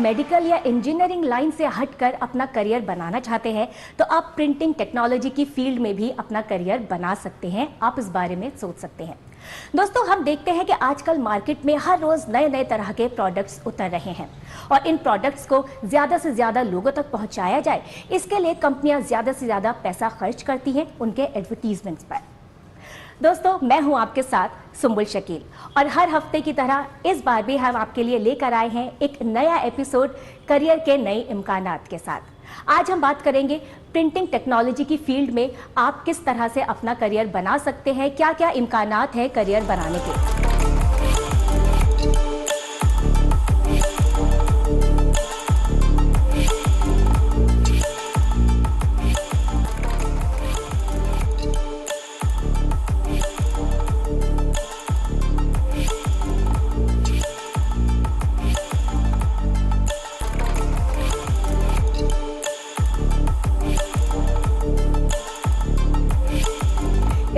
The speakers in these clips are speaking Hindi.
मेडिकल या इंजीनियरिंग लाइन से हटकर अपना करियर बनाना चाहते हैं तो आप प्रिंटिंग टेक्नोलॉजी की फील्ड में भी अपना करियर बना सकते हैं। आप इस बारे में सोच सकते हैं। दोस्तों, हम देखते हैं कि आजकल मार्केट में हर रोज नए नए तरह के प्रोडक्ट्स उतर रहे हैं और इन प्रोडक्ट्स को ज्यादा से ज्यादा लोगों तक पहुंचाया जाए, इसके लिए कंपनियां ज्यादा से ज्यादा पैसा खर्च करती हैं उनके एडवर्टीजमेंट्स पर। दोस्तों, मैं हूं आपके साथ सुंबुल शकील और हर हफ्ते की तरह इस बार भी हम आपके लिए लेकर आए हैं एक नया एपिसोड करियर के नए इम्कानात के साथ। आज हम बात करेंगे प्रिंटिंग टेक्नोलॉजी की फील्ड में आप किस तरह से अपना करियर बना सकते हैं, क्या क्या इम्कानात हैं करियर बनाने के।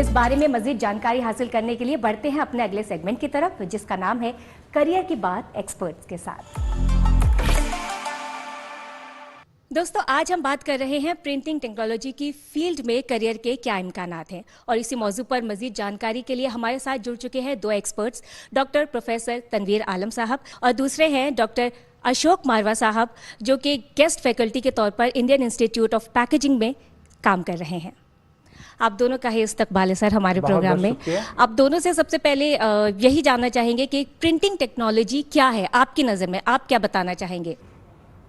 इस बारे में मजीद जानकारी हासिल करने के लिए बढ़ते हैं अपने अगले सेगमेंट की तरफ, जिसका नाम है करियर की बात एक्सपर्ट्स के साथ। दोस्तों, आज हम बात कर रहे हैं प्रिंटिंग टेक्नोलॉजी की फील्ड में करियर के क्या इम्कानात हैं और इसी मौजू पर मजीद जानकारी के लिए हमारे साथ जुड़ चुके हैं दो एक्सपर्ट्स, डॉक्टर प्रोफेसर तनवीर आलम साहब और दूसरे हैं डॉक्टर अशोक मारवा साहब, जो कि गेस्ट फैकल्टी के तौर पर इंडियन इंस्टीट्यूट ऑफ पैकेजिंग में काम कर रहे हैं। आप दोनों का ही इस्तकबाल है सर हमारे प्रोग्राम में। आप दोनों से सबसे पहले यही जानना चाहेंगे कि प्रिंटिंग टेक्नोलॉजी क्या है आपकी नज़र में, आप क्या बताना चाहेंगे?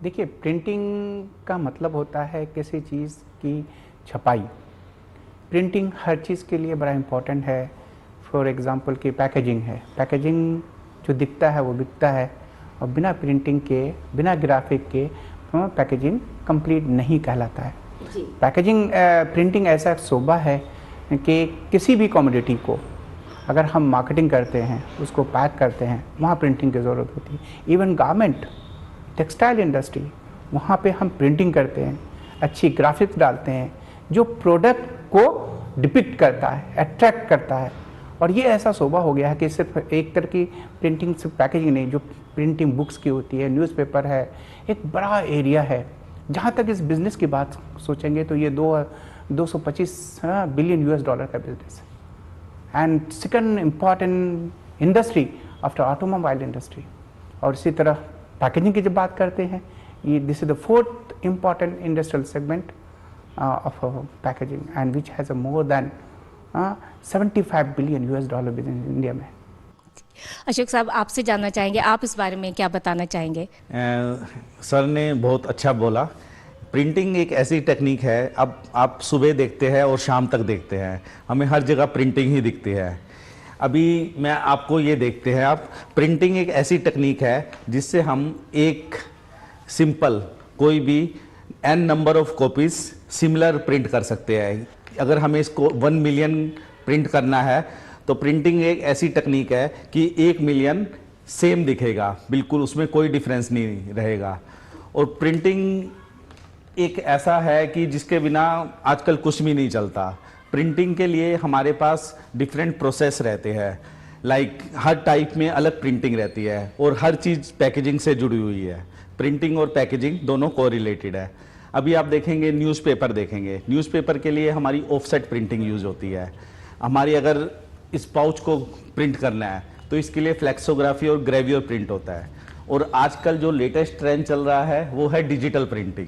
देखिए, प्रिंटिंग का मतलब होता है किसी चीज़ की छपाई। प्रिंटिंग हर चीज़ के लिए बड़ा इम्पोर्टेंट है। फॉर एग्जांपल की पैकेजिंग है, पैकेजिंग जो दिखता है वो बिकता है और बिना प्रिंटिंग के, बिना ग्राफिक के पैकेजिंग कंप्लीट नहीं कहलाता है। पैकेजिंग प्रिंटिंग ऐसा शोबा है कि किसी भी कमोडिटी को अगर हम मार्केटिंग करते हैं, उसको पैक करते हैं, वहाँ प्रिंटिंग की ज़रूरत होती है। इवन गारमेंट, टेक्सटाइल इंडस्ट्री, वहाँ पे हम प्रिंटिंग करते हैं, अच्छी ग्राफिक्स डालते हैं जो प्रोडक्ट को डिपिक्ट करता है, अट्रैक्ट करता है। और ये ऐसा शोबा हो गया है कि सिर्फ एक तरह की प्रिंटिंग, सिर्फ पैकेजिंग नहीं, जो प्रिंटिंग बुक्स की होती है, न्यूज़पेपर है, एक बड़ा एरिया है। जहाँ तक इस बिज़नेस की बात सोचेंगे तो ये 225 बिलियन US डॉलर का बिजनेस है and second important industry after automobile industry. और इसी तरह पैकेजिंग की जब बात करते हैं, ये this is the fourth important industrial segment of packaging and which has a more than 75 billion US dollar business India में। अशोक साहब, आपसे जानना चाहेंगे, आप इस बारे में क्या बताना चाहेंगे? सर ने बहुत अच्छा बोला। प्रिंटिंग एक ऐसी टेक्निक है, अब आप सुबह देखते हैं और शाम तक देखते हैं, हमें हर जगह प्रिंटिंग ही दिखती है। अभी मैं आपको ये देखते हैं, आप प्रिंटिंग एक ऐसी टेक्निक है जिससे हम एक सिंपल कोई भी n number of copies similar print कर सकते हैं। अगर हमें इसको 1 मिलियन प्रिंट करना है तो प्रिंटिंग एक ऐसी टेक्निक है कि 1 मिलियन सेम दिखेगा, बिल्कुल उसमें कोई डिफरेंस नहीं रहेगा। और प्रिंटिंग एक ऐसा है कि जिसके बिना आजकल कुछ भी नहीं चलता। प्रिंटिंग के लिए हमारे पास डिफरेंट प्रोसेस रहते हैं, लाइक हर टाइप में अलग प्रिंटिंग रहती है और हर चीज़ पैकेजिंग से जुड़ी हुई है। प्रिंटिंग और पैकेजिंग दोनों कोरिलेटेड है। अभी आप देखेंगे न्यूज़पेपर देखेंगे, न्यूज़पेपर के लिए हमारी ऑफसेट प्रिंटिंग यूज़ होती है। हमारी अगर इस पाउच को प्रिंट करना है तो इसके लिए फ्लेक्सोग्राफी और ग्रेवियर प्रिंट होता है। और आजकल जो लेटेस्ट ट्रेंड चल रहा है वो है डिजिटल प्रिंटिंग,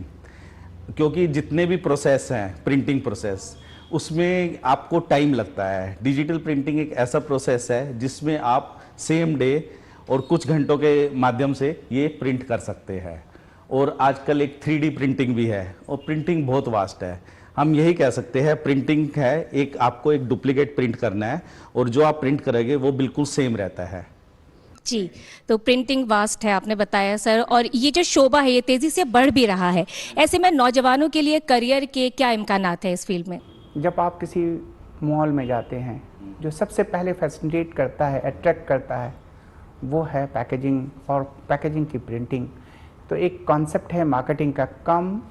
क्योंकि जितने भी प्रोसेस हैं प्रिंटिंग प्रोसेस, उसमें आपको टाइम लगता है। डिजिटल प्रिंटिंग एक ऐसा प्रोसेस है जिसमें आप सेम डे और कुछ घंटों के माध्यम से ये प्रिंट कर सकते हैं। और आजकल एक 3D प्रिंटिंग भी है और प्रिंटिंग बहुत वास्ट है। हम यही कह सकते हैं प्रिंटिंग है एक, आपको एक डुप्लीकेट प्रिंट करना है और जो आप प्रिंट करेंगे वो बिल्कुल सेम रहता है। जी, तो प्रिंटिंग वास्ट है आपने बताया सर, और ये जो शोबा है ये तेज़ी से बढ़ भी रहा है। ऐसे में नौजवानों के लिए करियर के क्या इम्कानात हैं इस फील्ड में? जब आप किसी मॉल में जाते हैं, जो सबसे पहले फैसिनेट करता है, अट्रैक्ट करता है, वो है पैकेजिंग और पैकेजिंग की प्रिंटिंग। तो एक कॉन्सेप्ट है मार्केटिंग का, कम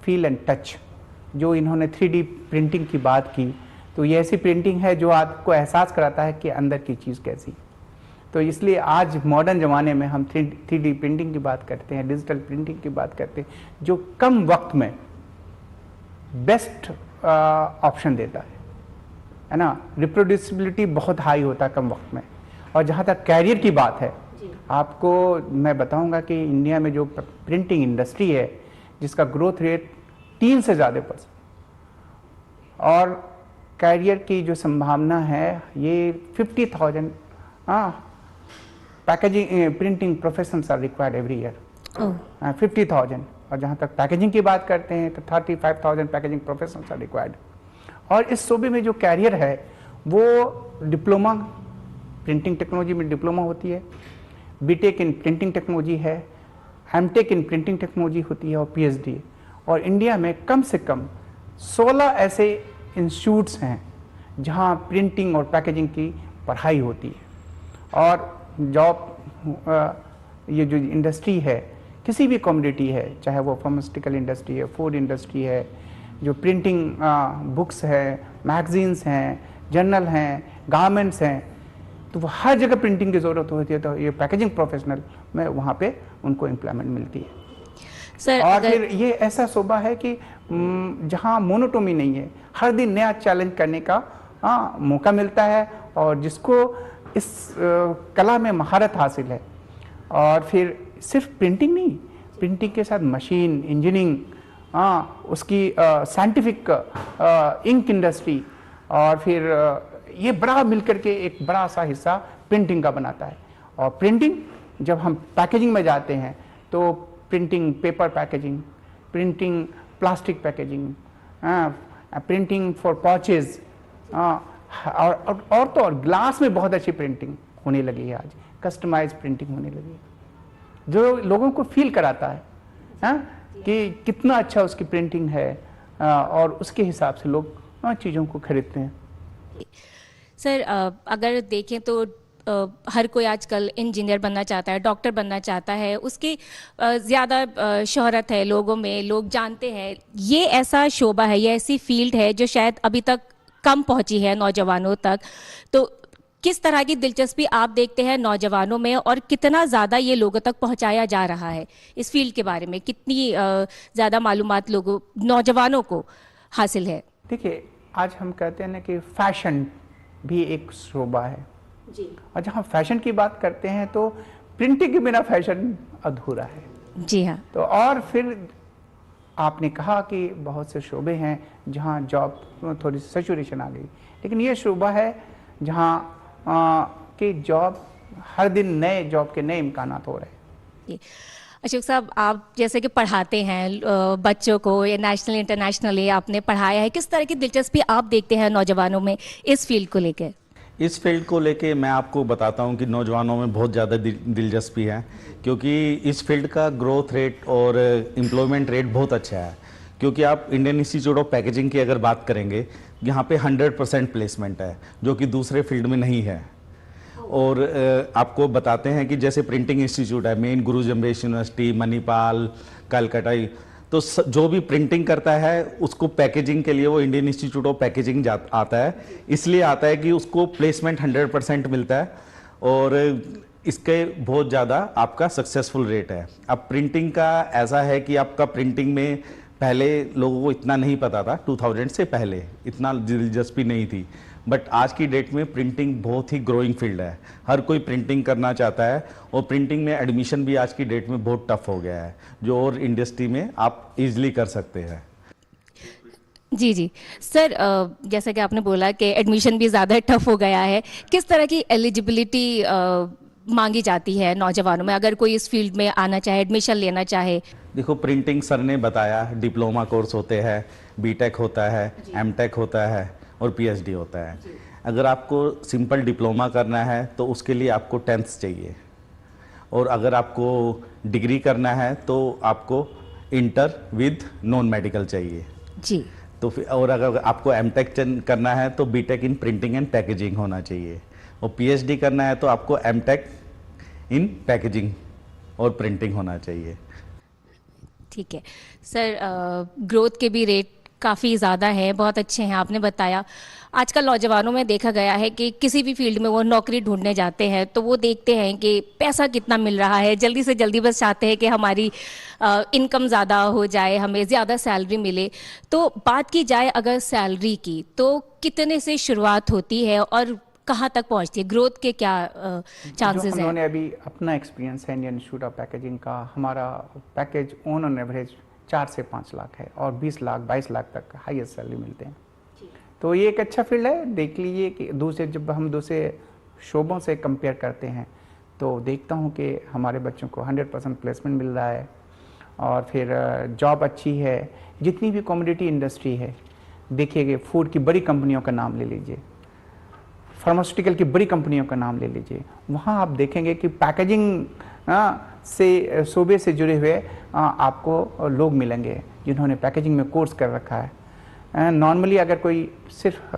फील एंड टच। जो इन्होंने 3D प्रिंटिंग की बात की, तो ये ऐसी प्रिंटिंग है जो आपको एहसास कराता है कि अंदर की चीज़ कैसी। तो इसलिए आज मॉडर्न ज़माने में हम 3D प्रिंटिंग की बात करते हैं, डिजिटल प्रिंटिंग की बात करते हैं, जो कम वक्त में बेस्ट ऑप्शन देता है ना। रिप्रोड्यूसिबिलिटी बहुत हाई होता है कम वक्त में। और जहाँ तक कैरियर की बात है, आपको मैं बताऊंगा कि इंडिया में जो प्रिंटिंग इंडस्ट्री है जिसका ग्रोथ रेट 3 से ज़्यादा %, और कैरियर की जो संभावना है ये 50,000 packaging printing professionals are required every year, 50,000। और जहाँ तक पैकेजिंग की बात करते हैं तो 35,000 पैकेजिंग प्रोफेशनल्स आर रिक्वायर्ड। और इस सूबे में जो कैरियर है वो डिप्लोमा प्रिंटिंग टेक्नोलॉजी में डिप्लोमा होती है, बीटेक इन प्रिंटिंग टेक्नोलॉजी है, एमटेक इन प्रिंटिंग टेक्नोलॉजी होती है और पीएचडी। और इंडिया में कम से कम 16 ऐसे इंस्टीट्यूट्स हैं जहां प्रिंटिंग और पैकेजिंग की पढ़ाई होती है। और जॉब ये जो इंडस्ट्री है किसी भी कम्युनिटी है, चाहे वो फार्मास्यूटिकल इंडस्ट्री है, फूड इंडस्ट्री है, जो प्रिंटिंग बुक्स है, मैगजीन्स हैं, जर्नल हैं, गारमेंट्स हैं, तो वो हर जगह प्रिंटिंग की ज़रूरत होती है। तो ये पैकेजिंग प्रोफेशनल में वहाँ पे उनको एम्प्लॉयमेंट मिलती है सर। और फिर ये ऐसा शोबा है कि जहाँ मोनोटोमी नहीं है, हर दिन नया चैलेंज करने का मौका मिलता है, और जिसको इस कला में महारत हासिल है। और फिर सिर्फ प्रिंटिंग नहीं, प्रिंटिंग के साथ मशीन इंजीनियरिंग, उसकी साइंटिफिक इंक इंडस्ट्री, और फिर ये बड़ा मिलकर के एक बड़ा सा हिस्सा प्रिंटिंग का बनाता है। और प्रिंटिंग जब हम पैकेजिंग में जाते हैं तो printing paper packaging, printing plastic packaging, printing for pouches, और तो और ग्लास में बहुत अच्छी प्रिंटिंग होने लगी है आज, कस्टमाइज प्रिंटिंग होने लगी है जो लोगों को फील कराता है कि कितना अच्छा उसकी प्रिंटिंग है, और उसके हिसाब से लोग चीज़ों को खरीदते हैं। सर अगर देखें तो हर कोई आजकल इंजीनियर बनना चाहता है, डॉक्टर बनना चाहता है, उसकी ज़्यादा शोहरत है लोगों में, लोग जानते हैं। ये ऐसा शोबा है, ये ऐसी फील्ड है जो शायद अभी तक कम पहुंची है नौजवानों तक। तो किस तरह की दिलचस्पी आप देखते हैं नौजवानों में, और कितना ज़्यादा ये लोगों तक पहुंचाया जा रहा है इस फील्ड के बारे में, कितनी ज़्यादा मालूमात लोगों नौजवानों को हासिल है? देखिए, आज हम कहते हैं ना कि फैशन भी एक शोबा है जी। और जहाँ फैशन की बात करते हैं तो प्रिंटिंग के बिना फैशन अधूरा है। जी हाँ। तो और फिर आपने कहा कि बहुत से शोबे हैं जहाँ जॉब थोड़ी सैचुरेशन आ गई, लेकिन ये शोबा है जहाँ कि जॉब हर दिन नए जॉब के नए इम्कानात हो रहे हैं। अशोक साहब, आप जैसे कि पढ़ाते हैं बच्चों को, या नेशनल इंटरनेशनली आपने पढ़ाया है, किस तरह की दिलचस्पी आप देखते हैं नौजवानों में इस फील्ड को लेकर? इस फील्ड को लेके मैं आपको बताता हूं कि नौजवानों में बहुत ज़्यादा दिलचस्पी है, क्योंकि इस फील्ड का ग्रोथ रेट और एम्प्लॉयमेंट रेट बहुत अच्छा है। क्योंकि आप इंडियन इंस्टीट्यूट ऑफ पैकेजिंग की अगर बात करेंगे, यहाँ पे 100% प्लेसमेंट है, जो कि दूसरे फील्ड में नहीं है। और आपको बताते हैं कि जैसे प्रिंटिंग इंस्टीट्यूट है, मेन गुरु जम्बेश यूनिवर्सिटी, मणिपाल, कलकत्ता, तो जो भी प्रिंटिंग करता है उसको पैकेजिंग के लिए वो इंडियन इंस्टीट्यूट ऑफ पैकेजिंग आता है। इसलिए आता है कि उसको प्लेसमेंट 100% मिलता है, और इसके बहुत ज़्यादा आपका सक्सेसफुल रेट है। अब प्रिंटिंग का ऐसा है कि आपका प्रिंटिंग में पहले लोगों को इतना नहीं पता था, 2000 से पहले इतना दिलचस्पी नहीं थी, बट आज की डेट में प्रिंटिंग बहुत ही ग्रोइंग फील्ड है। हर कोई प्रिंटिंग करना चाहता है, और प्रिंटिंग में एडमिशन भी आज की डेट में बहुत टफ हो गया है, जो और इंडस्ट्री में आप इजीली कर सकते हैं। जी जी सर, जैसा कि आपने बोला कि एडमिशन भी ज़्यादा टफ हो गया है, किस तरह की एलिजिबिलिटी मांगी जाती है नौजवानों में अगर कोई इस फील्ड में आना चाहे, एडमिशन लेना चाहे? देखो, प्रिंटिंग सर ने बताया, डिप्लोमा कोर्स होते हैं, बीटेक होता है, एमटेक होता है और पीएचडी होता है। अगर आपको सिंपल डिप्लोमा करना है तो उसके लिए आपको 10th चाहिए, और अगर आपको डिग्री करना है तो आपको इंटर विद नॉन मेडिकल चाहिए जी। तो फिर, और अगर आपको एमटेक करना है तो BTech in printing and packaging होना चाहिए, और पीएचडी करना है तो आपको एमटेक इन पैकेजिंग और प्रिंटिंग होना चाहिए। ठीक है सर, ग्रोथ के भी रेट काफ़ी ज़्यादा है, बहुत अच्छे हैं, आपने बताया। आजकल नौजवानों में देखा गया है कि किसी भी फील्ड में वो नौकरी ढूंढने जाते हैं तो वो देखते हैं कि पैसा कितना मिल रहा है, जल्दी से जल्दी बस चाहते हैं कि हमारी इनकम ज़्यादा हो जाए, हमें ज़्यादा सैलरी मिले। तो बात की जाए अगर सैलरी की, तो कितने से शुरुआत होती है और कहाँ तक पहुँचती है? ग्रोथ के क्या चांसेस जो हैं? हमने अभी अपना एक्सपीरियंस है इंडियन इंस्टीट्यूट ऑफ पैकेजिंग का, हमारा पैकेज ऑन एवरेज 4 से 5 लाख है और 20 लाख 22 लाख तक हाईएस्ट सैलरी मिलते हैं। तो ये एक अच्छा फील्ड है। देख लीजिए कि जब हम दूसरे शोबों से कंपेयर करते हैं तो देखता हूँ कि हमारे बच्चों को 100% प्लेसमेंट मिल रहा है और फिर जॉब अच्छी है। जितनी भी कमोडिटी इंडस्ट्री है, देखिए फूड की बड़ी कंपनियों का नाम ले लीजिए, फार्मास्यूटिकल की बड़ी कंपनियों का नाम ले लीजिए, वहाँ आप देखेंगे कि पैकेजिंग से शोबे से जुड़े हुए आपको लोग मिलेंगे जिन्होंने पैकेजिंग में कोर्स कर रखा है। नॉर्मली अगर कोई सिर्फ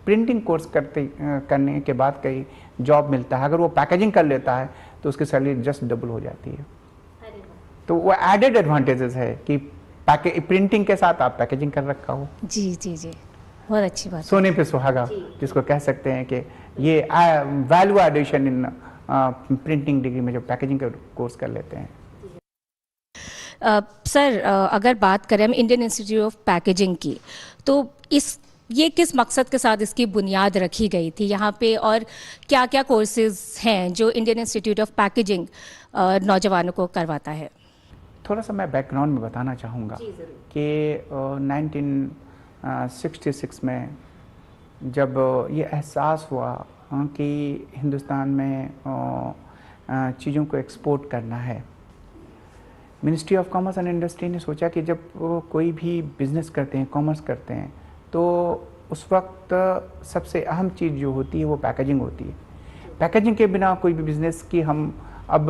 प्रिंटिंग कोर्स करने के बाद कहीं जॉब मिलता है, अगर वो पैकेजिंग कर लेता है तो उसकी सैलरी जस्ट डबल हो जाती है। तो वो एडेड एडवांटेजेस है कि प्रिंटिंग के साथ आप पैकेजिंग कर रखा हो। जी जी जी, बहुत अच्छी बात। सोने पे सुहागा जिसको कह सकते हैं कि ये value addition in printing degree में जो पैकेजिंग का कोर्स कर लेते हैं। सर, अगर बात करें हम इंडियन इंस्टीट्यूट ऑफ पैकेजिंग की, तो ये किस मकसद के साथ इसकी बुनियाद रखी गई थी यहाँ पे, और क्या क्या कोर्सेज हैं जो इंडियन इंस्टीट्यूट ऑफ पैकेजिंग नौजवानों को करवाता है? थोड़ा सा मैं बैकग्राउंड में बताना चाहूँगा कि 1966 में जब ये एहसास हुआ कि हिंदुस्तान में चीज़ों को एक्सपोर्ट करना है, ministry of commerce and industry ने सोचा कि जब कोई भी बिज़नेस करते हैं, कॉमर्स करते हैं, तो उस वक्त सबसे अहम चीज़ जो होती है वो पैकेजिंग होती है। पैकेजिंग के बिना कोई भी बिज़नेस की हम अब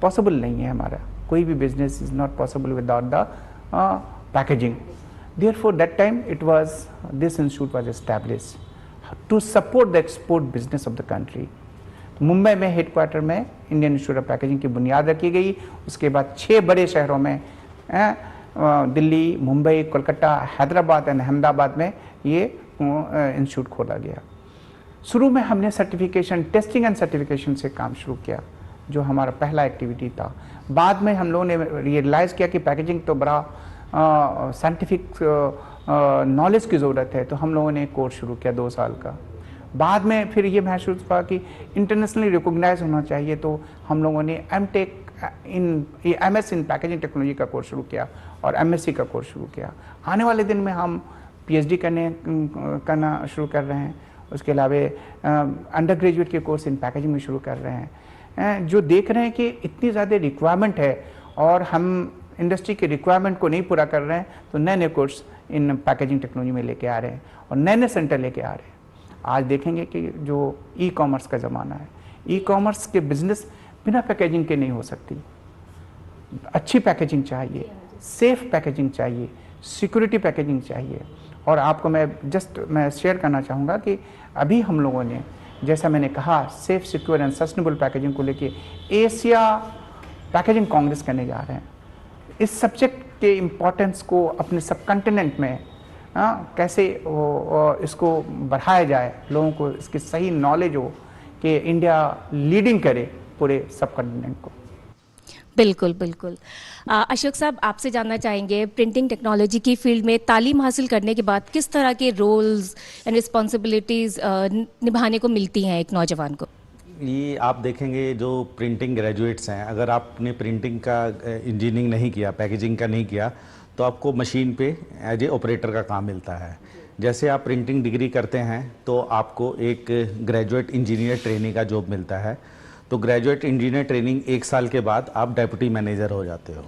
पॉसिबल नहीं है, हमारा कोई भी business is not possible without the packaging. Therefore, that time this institute was established to support the export business of the country. Mumbai में हेडक्वार्टर में इंडियन इंस्टीट्यूट ऑफ पैकेजिंग की बुनियाद रखी गई। उसके बाद 6 बड़े शहरों में, दिल्ली, मुंबई, कोलकाता, हैदराबाद एंड अहमदाबाद में ये इंस्टीट्यूट खोला गया। शुरू में हमने सर्टिफिकेशन, टेस्टिंग एंड सर्टिफिकेशन से काम शुरू किया, जो हमारा पहला एक्टिविटी था। बाद में हम लोगों ने रियलाइज़ किया कि पैकेजिंग तो बड़ा साइंटिफिक नॉलेज की ज़रूरत है, तो हम लोगों ने एक कोर्स शुरू किया 2 साल का। बाद में फिर ये महसूस हुआ कि इंटरनेशनली रिकॉग्नाइज होना चाहिए, तो हम लोगों ने MS इन पैकेजिंग टेक्नोलॉजी का कोर्स शुरू किया और MSc का कोर्स शुरू किया। आने वाले दिन में हम PhD करना शुरू कर रहे हैं। उसके अलावा अंडर ग्रेजुएट के कोर्स इन पैकेजिंग में शुरू कर रहे हैं। जो देख रहे हैं कि इतनी ज़्यादा रिक्वायरमेंट है और हम इंडस्ट्री की रिक्वायरमेंट को नहीं पूरा कर रहे हैं, तो नए नए कोर्स इन पैकेजिंग टेक्नोलॉजी में लेके आ रहे हैं और नए नए सेंटर लेके आ रहे हैं। आज देखेंगे कि जो ई-कॉमर्स का ज़माना है, ई-कॉमर्स के बिजनेस बिना पैकेजिंग के नहीं हो सकती। अच्छी पैकेजिंग चाहिए, सेफ पैकेजिंग चाहिए, सिक्योरिटी पैकेजिंग चाहिए। और आपको मैं शेयर करना चाहूँगा कि अभी हम लोगों ने, जैसा मैंने कहा, safe, secure and sustainable packaging को लेके एशिया पैकेजिंग कांग्रेस करने जा रहे हैं। इस सब्जेक्ट के इम्पोर्टेंस को अपने सब कॉन्टिनेंट में कैसे इसको बढ़ाया जाए, लोगों को इसकी सही नॉलेज हो कि इंडिया लीडिंग करे पूरे सब कॉन्टिनेंट को। बिल्कुल बिल्कुल। अशोक साहब, आपसे जानना चाहेंगे, प्रिंटिंग टेक्नोलॉजी की फील्ड में तालीम हासिल करने के बाद किस तरह के रोल्स एंड रिस्पॉन्सिबिलिटीज़ निभाने को मिलती हैं एक नौजवान को? ये आप देखेंगे जो प्रिंटिंग ग्रेजुएट्स हैं, अगर आपने प्रिंटिंग का इंजीनियरिंग नहीं किया, पैकेजिंग का नहीं किया, तो आपको मशीन पे एज ए ऑपरेटर का काम मिलता है। जैसे आप प्रिंटिंग डिग्री करते हैं तो आपको एक ग्रेजुएट इंजीनियर ट्रेनिंग का जॉब मिलता है। तो ग्रेजुएट इंजीनियर ट्रेनिंग 1 साल के बाद आप डेप्यूटी मैनेजर हो जाते हो।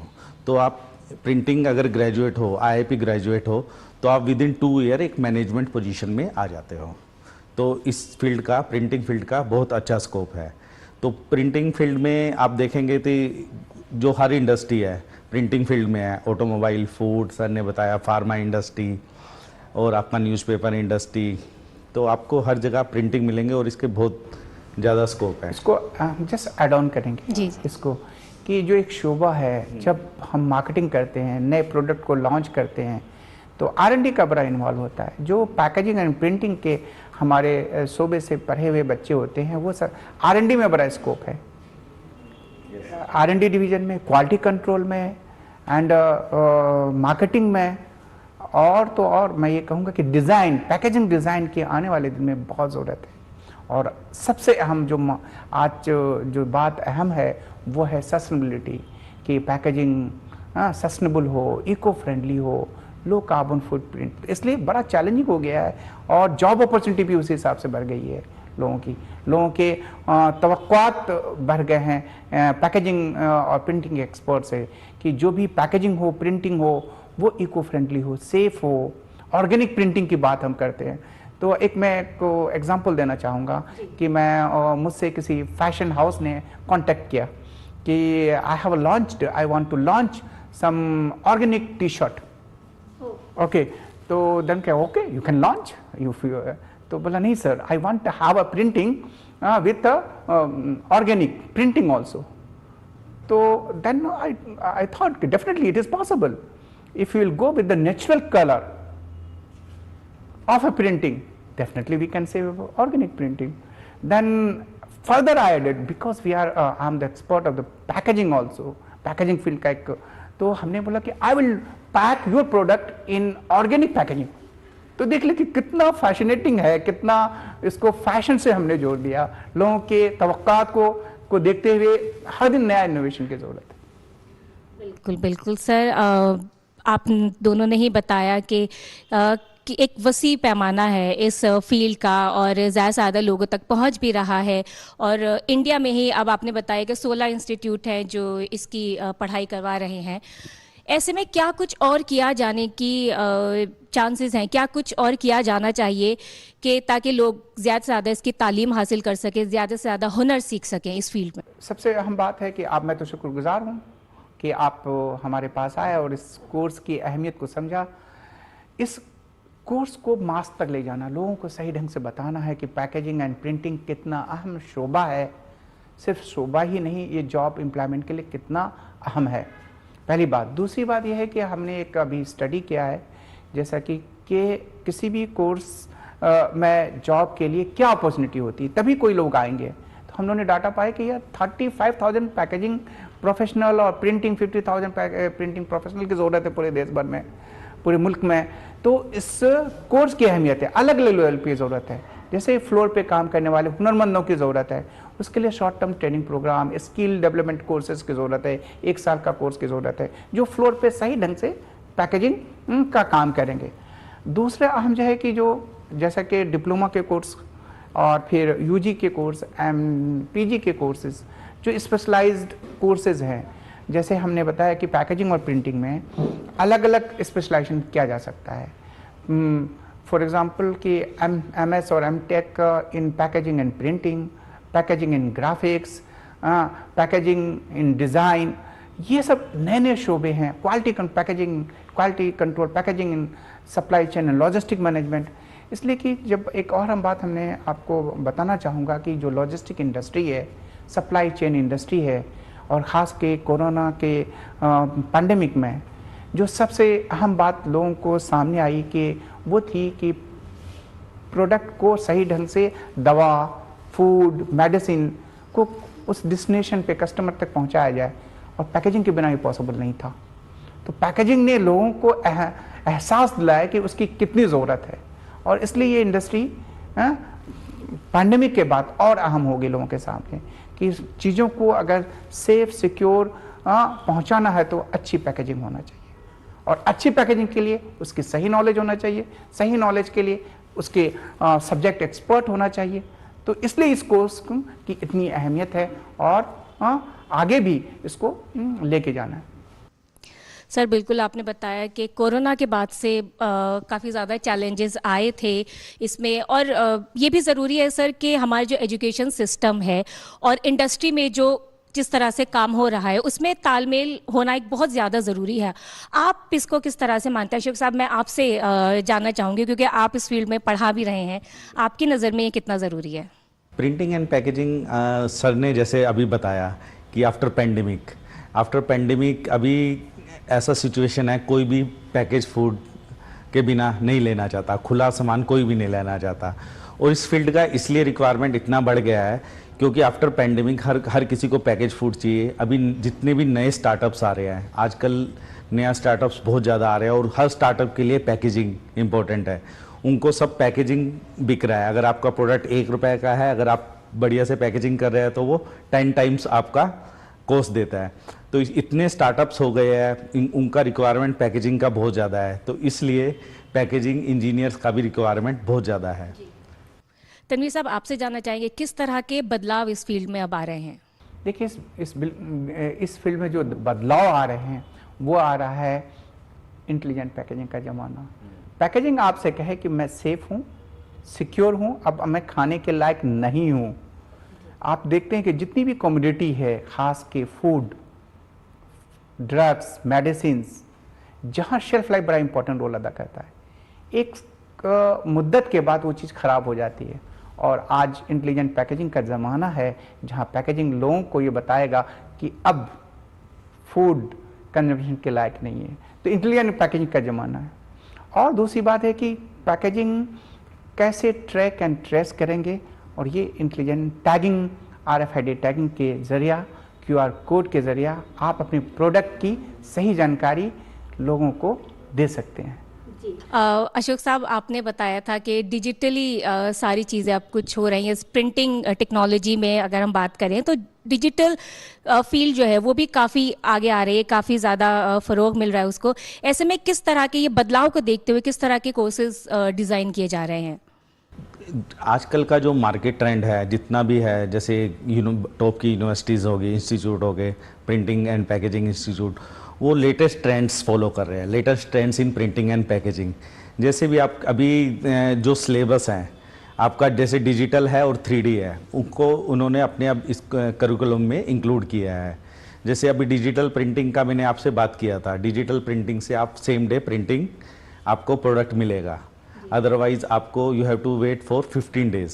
तो आप प्रिंटिंग अगर ग्रेजुएट हो, IIP ग्रेजुएट हो, तो आप विद इन 2 ईयर एक मैनेजमेंट पोजीशन में आ जाते हो। तो इस फील्ड का, प्रिंटिंग फील्ड का बहुत अच्छा स्कोप है। तो प्रिंटिंग फील्ड में आप देखेंगे तो जो हर इंडस्ट्री है प्रिंटिंग फील्ड में है, ऑटोमोबाइल, फूड, सर ने बताया, फार्मा इंडस्ट्री और आपका न्यूज़पेपर इंडस्ट्री, तो आपको हर जगह प्रिंटिंग मिलेंगे और इसके बहुत ज़्यादा स्कोप है। इसको जस्ट ऐड ऑन करेंगे जी। इसको कि जो एक शोबा है, जब हम मार्केटिंग करते हैं, नए प्रोडक्ट को लॉन्च करते हैं, तो R&D का बड़ा इन्वॉल्व होता है। जो पैकेजिंग एंड प्रिंटिंग के हमारे शोबे से पढ़े हुए बच्चे होते हैं वो सर R&D में बड़ा स्कोप है। R&D डिवीजन में, क्वालिटी कंट्रोल में एंड मार्केटिंग में, और तो और मैं ये कहूँगा कि डिज़ाइन, पैकेजिंग डिज़ाइन की आने वाले दिन में बहुत ज़रूरत है। और सबसे अहम जो आज जो बात अहम है वो है सस्टेनेबिलिटी, कि पैकेजिंग सस्टेनेबल हो, इको फ्रेंडली हो, लो कार्बन फुटप्रिंट। इसलिए बड़ा चैलेंजिंग हो गया है और जॉब अपॉर्चुनिटी भी उसी हिसाब से बढ़ गई है लोगों के तवक्कुआत बढ़ गए हैं पैकेजिंग और प्रिंटिंग एक्सपर्ट से, कि जो भी पैकेजिंग हो, प्रिंटिंग हो, वो इको फ्रेंडली हो, सेफ हो। ऑर्गेनिक प्रिंटिंग की बात हम करते हैं। तो एक मैं को एग्जांपल देना चाहूँगा कि मैं मुझसे किसी फैशन हाउस ने कांटेक्ट किया कि I want to launch some organic T shirt. Okay, तो देन क्या, okay you can launch you. तो बोला नहीं sir, I want to have a printing with organic printing also. तो then I thought definitely it is possible if you will go with the natural color of a printing, definitely we can say organic printing. Then further I added, because we are I'm the expert of the packaging also, packaging field का एक, तो हमने बोला कि I will pack your product in organic packaging। तो देख ले कि कितना फैशनेटिंग है, कितना इसको फैशन से हमने जोड़ दिया। लोगों के तवक्कुआत को देखते हुए हर दिन नया इनोवेशन की जरूरत है। बिल्कुल बिल्कुल सर, आप दोनों ने ही बताया कि एक वसी पैमाना है इस फील्ड का और ज़्यादा से ज़्यादा लोगों तक पहुंच भी रहा है। और इंडिया में ही अब आपने बताया कि 16 इंस्टीट्यूट हैं जो इसकी पढ़ाई करवा रहे हैं। ऐसे में क्या कुछ और किया जाने की चांसेस हैं, क्या कुछ और किया जाना चाहिए कि ताकि लोग ज़्यादा से ज़्यादा इसकी तालीम हासिल कर सकें, ज़्यादा से ज़्यादा हुनर सीख सकें इस फील्ड में? सबसे अहम बात है कि मैं तो शुक्रगुजार हूँ कि आप हमारे पास आए और इस कोर्स की अहमियत को समझा। इस कोर्स को मास तक ले जाना, लोगों को सही ढंग से बताना है कि पैकेजिंग एंड प्रिंटिंग कितना अहम शोबा है। सिर्फ शोबा ही नहीं, ये जॉब एम्प्लॉयमेंट के लिए कितना अहम है, पहली बात। दूसरी बात यह है कि हमने एक अभी स्टडी किया है, जैसा कि किसी भी कोर्स में जॉब के लिए क्या अपॉर्चुनिटी होती है, तभी कोई लोग आएंगे। तो हम लोगों ने डाटा पाया कि यार 35,000 पैकेजिंग प्रोफेशनल और प्रिंटिंग 50,000 प्रिंटिंग प्रोफेशनल की ज़रूरत है पूरे देश भर में, पूरे मुल्क में। तो इस कोर्स की अहमियत है, अलग अलग लेवल पे ज़रूरत है। जैसे फ्लोर पे काम करने वाले हुनरमंदों की ज़रूरत है, उसके लिए short term training programme, skill development courses की ज़रूरत है, 1 साल का कोर्स की ज़रूरत है, जो फ्लोर पे सही ढंग से पैकेजिंग का काम करेंगे। दूसरा अहम जो है कि जो जैसा कि डिप्लोमा के कोर्स और फिर यूजी के कोर्स, पीजी के कोर्सेज, जो स्पेशलाइज्ड कोर्सेज हैं, जैसे हमने बताया कि पैकेजिंग और प्रिंटिंग में अलग अलग स्पेशलाइजेशन किया जा सकता है। फॉर एग्जांपल कि MS और MTech in packaging and printing, packaging in graphics, packaging in design, ये सब नए नए शोबे हैं। Quality control packaging in supply chain and logistic management. इसलिए कि जब एक और हम बात हमने आपको बताना चाहूँगा कि जो लॉजिस्टिक इंडस्ट्री है, सप्लाई चेन इंडस्ट्री है, और ख़ास के कोरोना के पैंडेमिक में जो सबसे अहम बात लोगों को सामने आई कि वो थी कि प्रोडक्ट को सही ढंग से दवा, फूड, मेडिसिन को उस डेस्टिनेशन पे कस्टमर तक पहुंचाया जाए, और पैकेजिंग के बिना ये पॉसिबल नहीं था। तो पैकेजिंग ने लोगों को एहसास दिलाया कि उसकी कितनी ज़रूरत है, और इसलिए ये इंडस्ट्री पैंडेमिक के बाद और अहम हो गई लोगों के सामने कि चीज़ों को अगर सेफ सिक्योर पहुंचाना है तो अच्छी पैकेजिंग होना चाहिए, और अच्छी पैकेजिंग के लिए उसकी सही नॉलेज होना चाहिए, सही नॉलेज के लिए उसके सब्जेक्ट एक्सपर्ट होना चाहिए। तो इसलिए इस कोर्स की इतनी अहमियत है, और आगे भी इसको लेके जाना है। सर बिल्कुल, आपने बताया कि कोरोना के बाद से काफ़ी ज़्यादा चैलेंजेस आए थे इसमें, और ये भी ज़रूरी है सर कि हमारा जो एजुकेशन सिस्टम है और इंडस्ट्री में जो जिस तरह से काम हो रहा है उसमें तालमेल होना एक बहुत ज़्यादा ज़रूरी है। आप इसको किस तरह से मानते हैं? अशोक साहब, मैं आपसे जानना चाहूँगी क्योंकि आप इस फील्ड में पढ़ा भी रहे हैं, आपकी नज़र में ये कितना ज़रूरी है? प्रिंटिंग एंड पैकेजिंग, सर ने जैसे अभी बताया कि आफ्टर पैंडेमिक अभी ऐसा सिचुएशन है, कोई भी पैकेज फूड के बिना नहीं लेना चाहता, खुला सामान कोई भी नहीं लेना चाहता। और इस फील्ड का इसलिए रिक्वायरमेंट इतना बढ़ गया है क्योंकि आफ्टर पैंडेमिक हर किसी को पैकेज फूड चाहिए। अभी जितने भी नए स्टार्टअप्स आ रहे हैं, आजकल नया स्टार्टअप्स बहुत ज़्यादा आ रहे हैं और हर स्टार्टअप के लिए पैकेजिंग इंपॉर्टेंट है। उनको सब पैकेजिंग बिक रहा है। अगर आपका प्रोडक्ट 1 रुपए का है, अगर आप बढ़िया से पैकेजिंग कर रहे हैं तो वो 10 टाइम्स आपका कॉस्ट देता है। तो इतने स्टार्टअप्स हो गए हैं, उनका रिक्वायरमेंट पैकेजिंग का बहुत ज़्यादा है, तो इसलिए पैकेजिंग इंजीनियर्स का भी रिक्वायरमेंट बहुत ज़्यादा है। तनवीर साहब, आपसे जानना चाहेंगे किस तरह के बदलाव इस फील्ड में अब आ रहे हैं? देखिए, इस फील्ड में जो बदलाव आ रहे हैं वो आ रहा है इंटेलिजेंट पैकेजिंग का ज़माना। पैकेजिंग आपसे कहे कि मैं सेफ हूँ, सिक्योर हूँ, अब मैं खाने के लायक नहीं हूँ। आप देखते हैं कि जितनी भी कमोडिटी है, खास के फूड, ड्रग्स, मेडिसिन्स, जहाँ शेल्फ लाइफ बड़ा इंपॉर्टेंट रोल अदा करता है, एक मुद्दत के बाद वो चीज़ ख़राब हो जाती है। और आज इंटेलिजेंट पैकेजिंग का ज़माना है जहाँ पैकेजिंग लोगों को ये बताएगा कि अब फूड कंजम्पशन के लायक नहीं है। तो इंटेलिजेंट पैकेजिंग का ज़माना है। और दूसरी बात है कि पैकेजिंग कैसे ट्रैक एंड ट्रेस करेंगे, और ये इंटेलिजेंट टैगिंग, RFID टैगिंग के ज़रिया, QR कोड के ज़रिया आप अपने प्रोडक्ट की सही जानकारी लोगों को दे सकते हैं। अशोक साहब, आपने बताया था कि डिजिटली सारी चीज़ें अब कुछ हो रही हैं। प्रिंटिंग टेक्नोलॉजी में अगर हम बात करें तो डिजिटल फील्ड जो है वो भी काफ़ी आगे आ रही है, काफ़ी ज़्यादा फ़रोग मिल रहा है उसको। ऐसे में किस तरह के ये बदलाव को देखते हुए किस तरह के कोर्सेज डिज़ाइन किए जा रहे हैं? आजकल का जो मार्केट ट्रेंड है, जितना भी है, जैसे टॉप की यूनिवर्सिटीज़ हो गई, इंस्टीट्यूट हो गए, प्रिंटिंग एंड पैकेजिंग इंस्टीट्यूट, वो लेटेस्ट ट्रेंड्स फॉलो कर रहे हैं, latest trends in printing and packaging. जैसे भी आप अभी जो सिलेबस हैं आपका, जैसे डिजिटल है और 3D है, उनको उन्होंने अपने अब इस करिकुलम में इंक्लूड किया है। जैसे अभी डिजिटल प्रिंटिंग का मैंने आपसे बात किया था, डिजिटल प्रिंटिंग से आप सेम डे प्रिंटिंग आपको प्रोडक्ट मिलेगा, अदरवाइज आपको you have to wait for 15 days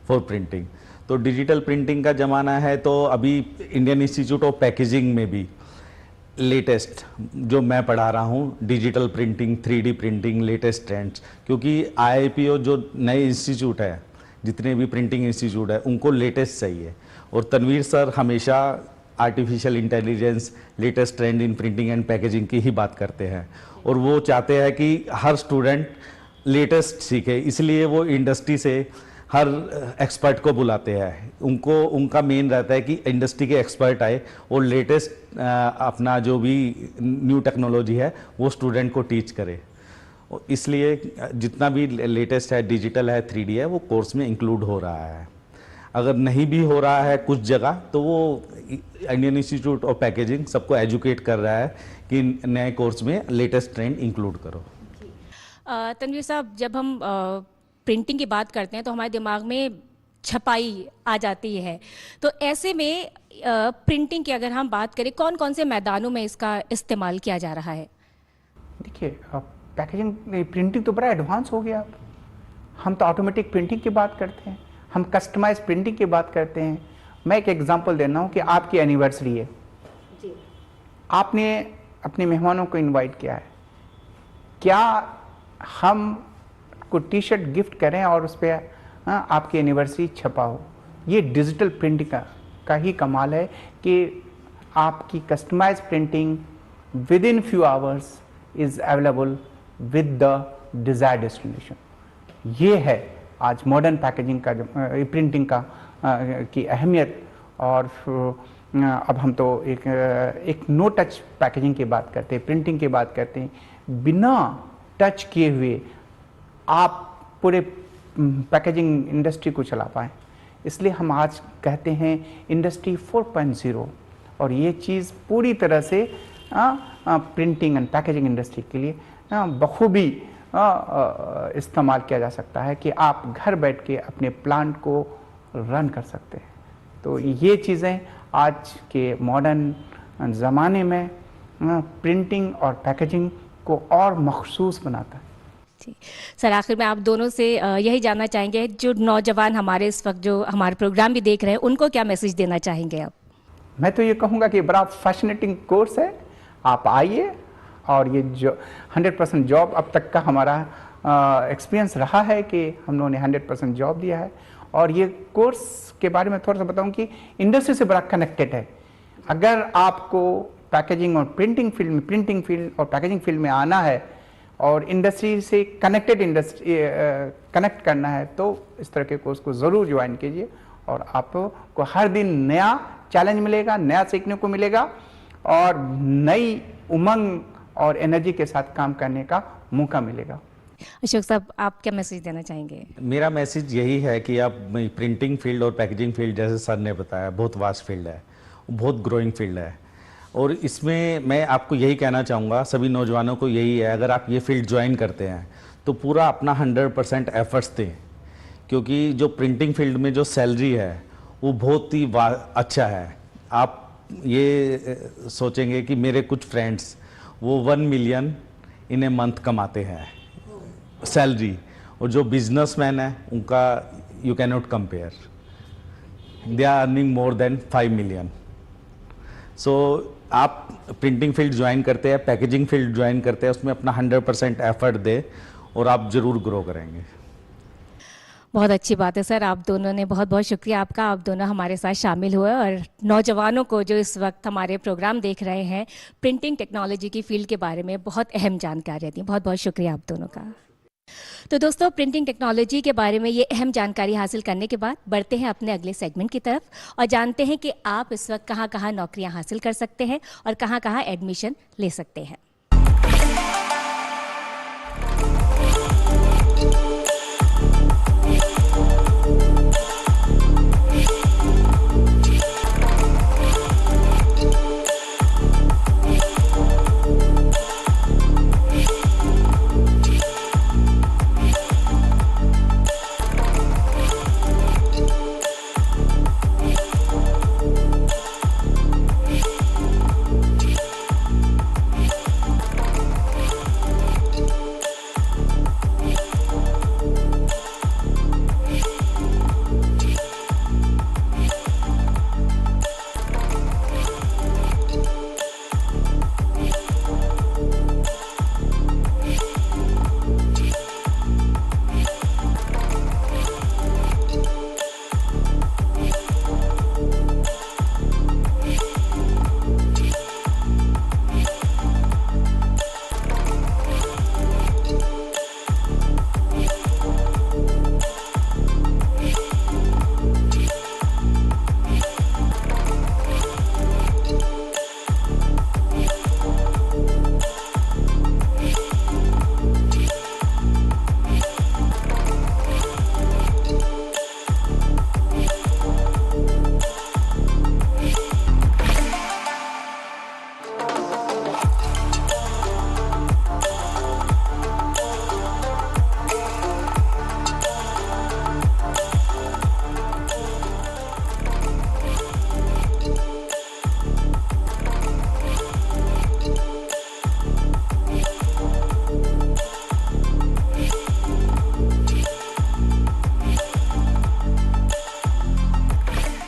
for printing. तो डिजिटल प्रिंटिंग का ज़माना है। तो अभी इंडियन इंस्टीट्यूट ऑफ पैकेजिंग में भी लेटेस्ट जो मैं पढ़ा रहा हूँ, digital printing, 3D printing, latest trends, क्योंकि IIPO जो नए इंस्टीट्यूट है, जितने भी प्रिंटिंग इंस्टीट्यूट है, उनको लेटेस्ट चाहिए। और तनवीर सर हमेशा artificial intelligence, latest trend in printing and packaging की ही बात करते हैं, और वो चाहते हैं कि हर स्टूडेंट लेटेस्ट सीखे, इसलिए वो इंडस्ट्री से हर एक्सपर्ट को बुलाते हैं। उनका मेन रहता है कि इंडस्ट्री के एक्सपर्ट आए और लेटेस्ट अपना जो भी न्यू टेक्नोलॉजी है वो स्टूडेंट को टीच करे। इसलिए जितना भी लेटेस्ट है, डिजिटल है, 3D है, वो कोर्स में इंक्लूड हो रहा है। अगर नहीं भी हो रहा है कुछ जगह, तो वो इंडियन इंस्टीट्यूट ऑफ पैकेजिंग सबको एजुकेट कर रहा है कि नए कोर्स में लेटेस्ट ट्रेंड इंक्लूड करो। तनवीर साहब, जब हम प्रिंटिंग की बात करते हैं तो हमारे दिमाग में छपाई आ जाती है। तो ऐसे में प्रिंटिंग की अगर हम बात करें, कौन कौन से मैदानों में इसका इस्तेमाल किया जा रहा है? देखिए, पैकेजिंग प्रिंटिंग तो बड़ा एडवांस हो गया। अब हम तो ऑटोमेटिक प्रिंटिंग की बात करते हैं, हम कस्टमाइज प्रिंटिंग की बात करते हैं। मैं एक एग्जांपल देना हूँ कि आपकी एनिवर्सरी है जी। आपने अपने मेहमानों को इनवाइट किया है, क्या हम को टी-शर्ट गिफ्ट करें और उस पर आपकी एनिवर्सरी छपा हो? ये डिजिटल प्रिंटिंग का ही कमाल है कि आपकी customize printing with in few hours is available with the desired destination. ये है आज मॉडर्न पैकेजिंग का, प्रिंटिंग का की अहमियत। और अब हम तो एक नो टच पैकेजिंग की बात करते हैं, प्रिंटिंग की बात करते हैं। बिना टच किए हुए आप पूरे पैकेजिंग इंडस्ट्री को चला पाएँ, इसलिए हम आज कहते हैं इंडस्ट्री 4.0। और ये चीज़ पूरी तरह से प्रिंटिंग एंड पैकेजिंग इंडस्ट्री के लिए बखूबी इस्तेमाल किया जा सकता है कि आप घर बैठ के अपने प्लांट को रन कर सकते हैं। तो ये चीज़ें आज के मॉडर्न ज़माने में प्रिंटिंग और पैकेजिंग को और मखसूस बनाता है। जी सर, आखिर में आप दोनों से यही जानना चाहेंगे, जो नौजवान हमारे इस वक्त जो हमारे प्रोग्राम भी देख रहे हैं, उनको क्या मैसेज देना चाहेंगे आप? मैं तो ये कहूँगा कि बड़ा फैसिनेटिंग कोर्स है, आप आइए, और ये जो 100% जॉब अब तक का हमारा एक्सपीरियंस रहा है कि हम लोगों ने 100% जॉब दिया है। और ये कोर्स के बारे में थोड़ा सा बताऊं कि इंडस्ट्री से बड़ा कनेक्टेड है। अगर आपको पैकेजिंग और प्रिंटिंग फील्ड और पैकेजिंग फील्ड में आना है और इंडस्ट्री से कनेक्ट करना है तो इस तरह के कोर्स को ज़रूर ज्वाइन कीजिए और आपको हर दिन नया चैलेंज मिलेगा, नया सीखने को मिलेगा और नई उमंग और एनर्जी के साथ काम करने का मौका मिलेगा। अशोक साहब, आप क्या मैसेज देना चाहेंगे? मेरा मैसेज यही है कि आप प्रिंटिंग फील्ड और पैकेजिंग फील्ड, जैसे सर ने बताया, बहुत वास्ट फील्ड है, बहुत ग्रोइंग फील्ड है और इसमें मैं आपको यही कहना चाहूँगा, सभी नौजवानों को यही है, अगर आप ये फील्ड ज्वाइन करते हैं तो पूरा अपना 100% एफर्ट्स दें, क्योंकि जो प्रिंटिंग फील्ड में जो सैलरी है वो बहुत ही अच्छा है। आप ये सोचेंगे कि मेरे कुछ फ्रेंड्स वो 1 मिलियन इन ए मंथ कमाते हैं सैलरी, और जो बिजनेसमैन है उनका you can not compare, they are earning more than 5 million. So आप प्रिंटिंग फील्ड ज्वाइन करते हैं, पैकेजिंग फील्ड ज्वाइन करते हैं, उसमें अपना 100% एफर्ट दे और आप जरूर ग्रो करेंगे। बहुत अच्छी बात है सर, आप दोनों ने बहुत बहुत शुक्रिया आपका, आप दोनों हमारे साथ शामिल हुए और नौजवानों को जो इस वक्त हमारे प्रोग्राम देख रहे हैं प्रिंटिंग टेक्नोलॉजी की फील्ड के बारे में बहुत अहम जानकारी दी। बहुत बहुत शुक्रिया आप दोनों का। तो दोस्तों, प्रिंटिंग टेक्नोलॉजी के बारे में ये अहम जानकारी हासिल करने के बाद बढ़ते हैं अपने अगले सेगमेंट की तरफ और जानते हैं कि आप इस वक्त कहाँ कहाँ नौकरियाँ हासिल कर सकते हैं और कहाँ कहाँ एडमिशन ले सकते हैं।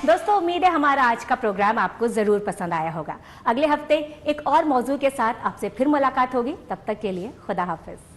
दोस्तों, उम्मीद है हमारा आज का प्रोग्राम आपको जरूर पसंद आया होगा। अगले हफ्ते एक और मौजू के साथ आपसे फिर मुलाकात होगी। तब तक के लिए खुदा हाफिज।